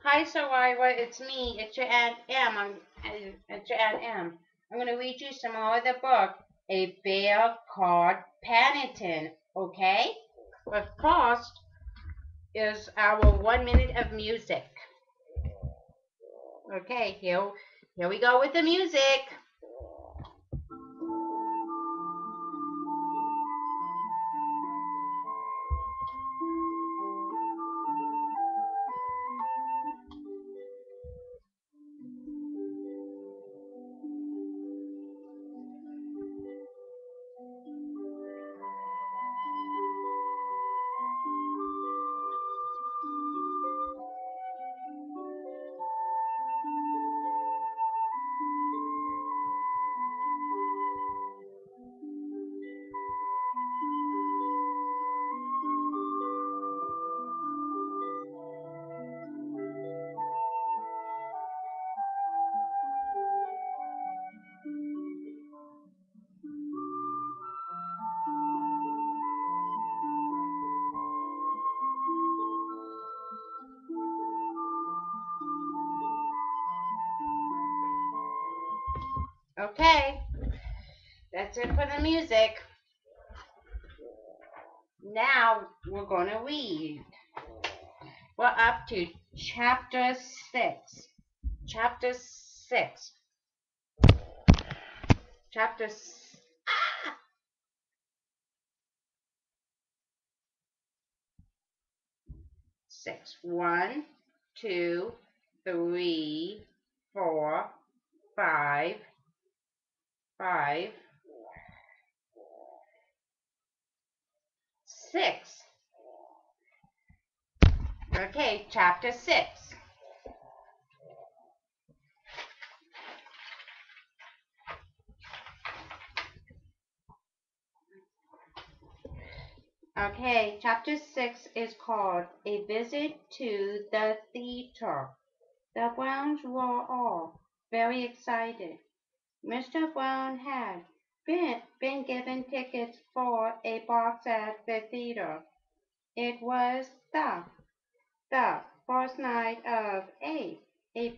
Hi, Soraya. It's me. It's your Aunt Em. It's your Aunt Em. I'm going to read you some more of the book, A Bear Called Paddington. Okay? But first is our 1 minute of music. Okay, here we go with the music. Okay, that's it for the music. Now we're going to read. We're up to chapter 6. Chapter 6. Chapter 6. 1, 2, 3, 4, 5, 5, 6. Okay, chapter 6. Okay, chapter 6 is called A Visit to the Theater. The Browns were all very excited. Mr. Brown had been given tickets for a box at the theater. It was the first night of a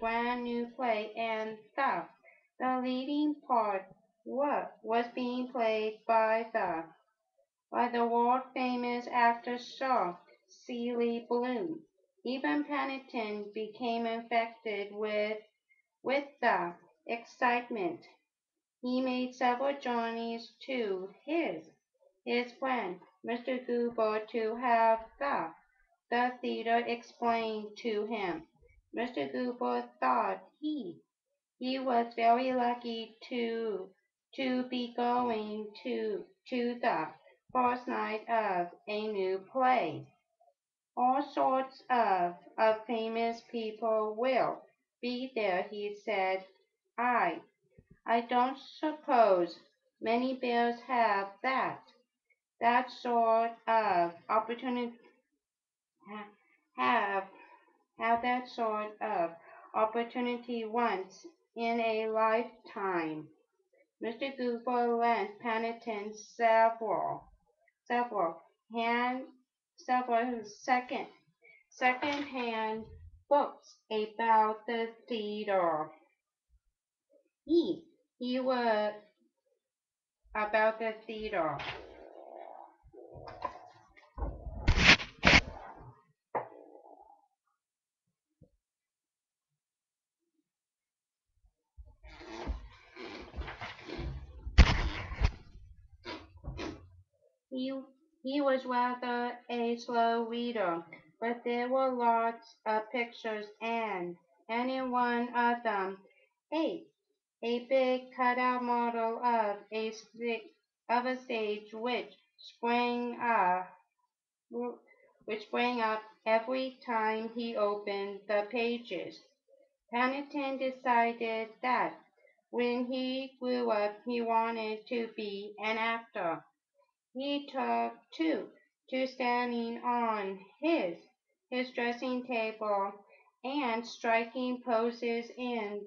brand new play, and the leading part was being played by the world famous actor Sir Celie Bloom. Even Paddington became infected with the excitement. He made several journeys to his friend Mr. Goober to have the theater explained to him. Mr. Goober thought he was very lucky to be going to the first night of a new play. All sorts of famous people will be there, he said. I I don't suppose many bears have that sort of opportunity have have that sort of opportunity once in a lifetime. Mr. Google lent Paddington several hand several second-hand books about the theater. He he was about the theater. He he was rather a slow reader, but there were lots of pictures, and in one of them a a big cutout model of a stage which sprang up every time he opened the pages. Paddington decided that when he grew up he wanted to be an actor. He took to standing on his dressing table and striking poses in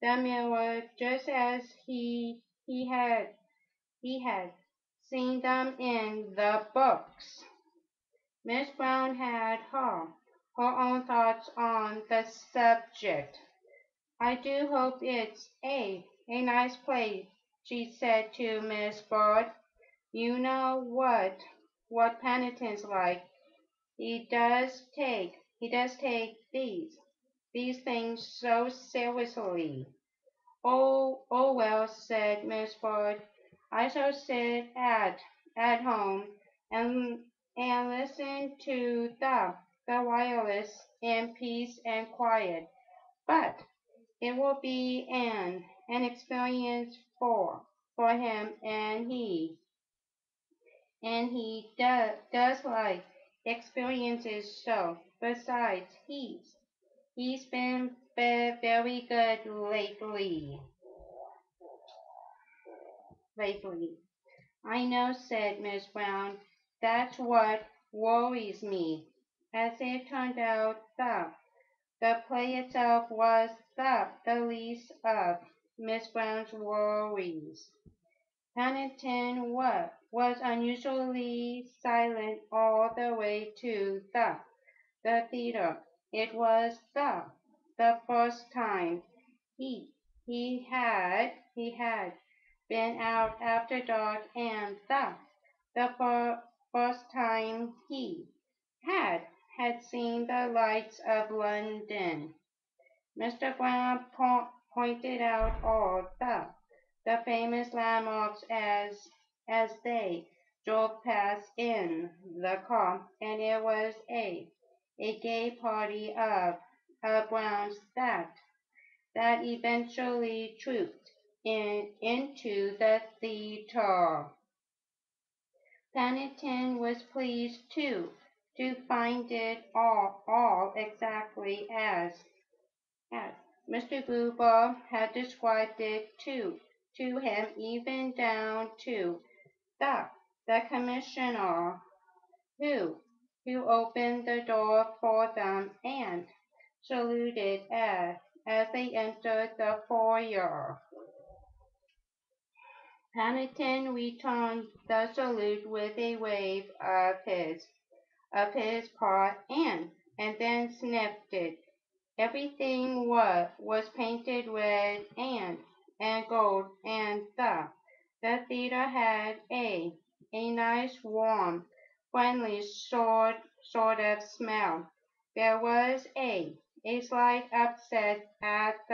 the mirror just as he had seen them in the books. Miss Brown had her own thoughts on the subject. "I do hope it's a nice place," she said to Miss Bird. "You know what Paddington's like. He does take these things so seriously." "Oh well," said Miss Bird. "I shall sit at home and listen to the wireless in peace and quiet. But it will be an experience for him, and he does like experiences. So besides, he's been very good lately." "I know," said Miss Brown. "That's what worries me." As it turned out, the play itself was the least of Miss Brown's worries. Paddington was unusually silent all the way to the theater. It was the first time he he had been out after dark, and the first time he had seen the lights of London. Mr. Brown pointed out all the famous landmarks as they drove past in the car, and it was a gay party of Browns that eventually trooped into the theater. Paddington was pleased too to find it all exactly as Mr. Gruber had described it to him, even down to the the commissioner who opened the door for them and saluted as they entered the foyer. Paddington returned the salute with a wave of his paw, and then sniffed it. Everything was painted red and gold, and the theater had a nice, warm, friendly sort of smell. There was a slight upset at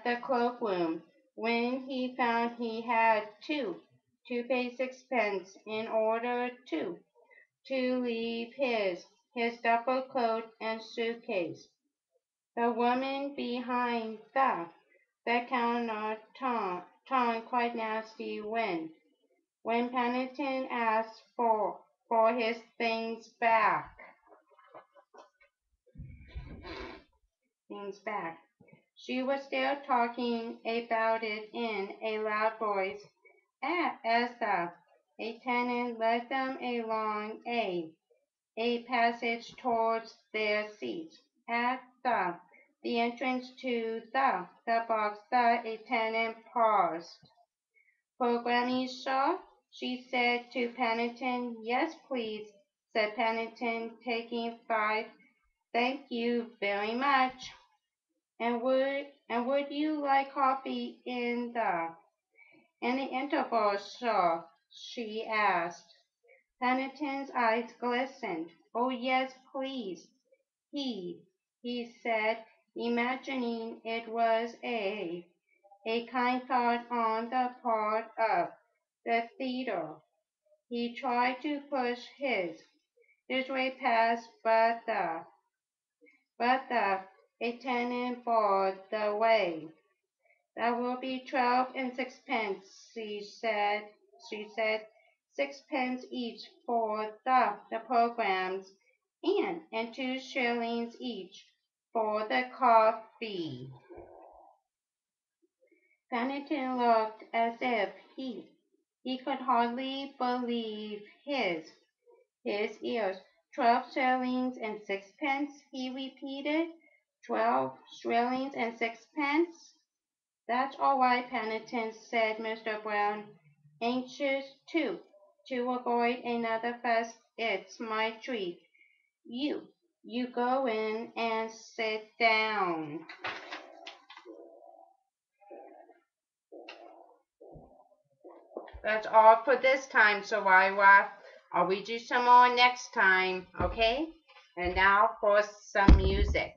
the cloakroom when he found he had to pay sixpence in order to leave his duffel coat and suitcase. The woman behind the counter turned quite nasty when Paddington asked for his things back. Things back. She was still talking about it in a loud voice as the attendant led them along a passage towards their seats. At the entrance to the box, the attendant paused. "Programming, sir?" she said to Paddington. "Yes, please," said Paddington, taking 5. "Thank you very much." And would you like coffee in the interval, sir?" she asked. Paddington's eyes glistened. "Oh, yes, please," he he said, imagining it was a kind thought on the part of the theater. He tried to push his way past, but the attendant barred the way. "That will be 12 and sixpence," she said, "sixpence each for the programs, and 2 shillings each for the coffee." Paddington looked as if he could hardly believe his ears. 12 shillings and sixpence, he repeated. 12 shillings and sixpence. "That's all right, Paddington," said Mr. Brown, anxious to avoid another fuss. "It's my treat. You You go in and sit down. That's all for this time, Soraya. I'll read you some more next time, okay? And now for some music.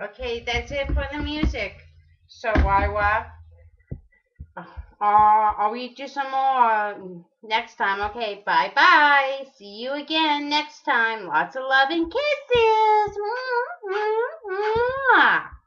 Okay, that's it for the music. Soraya. I'll read you some more next time. Okay, bye bye. See you again next time. Lots of love and kisses. Mwah, mwah, mwah.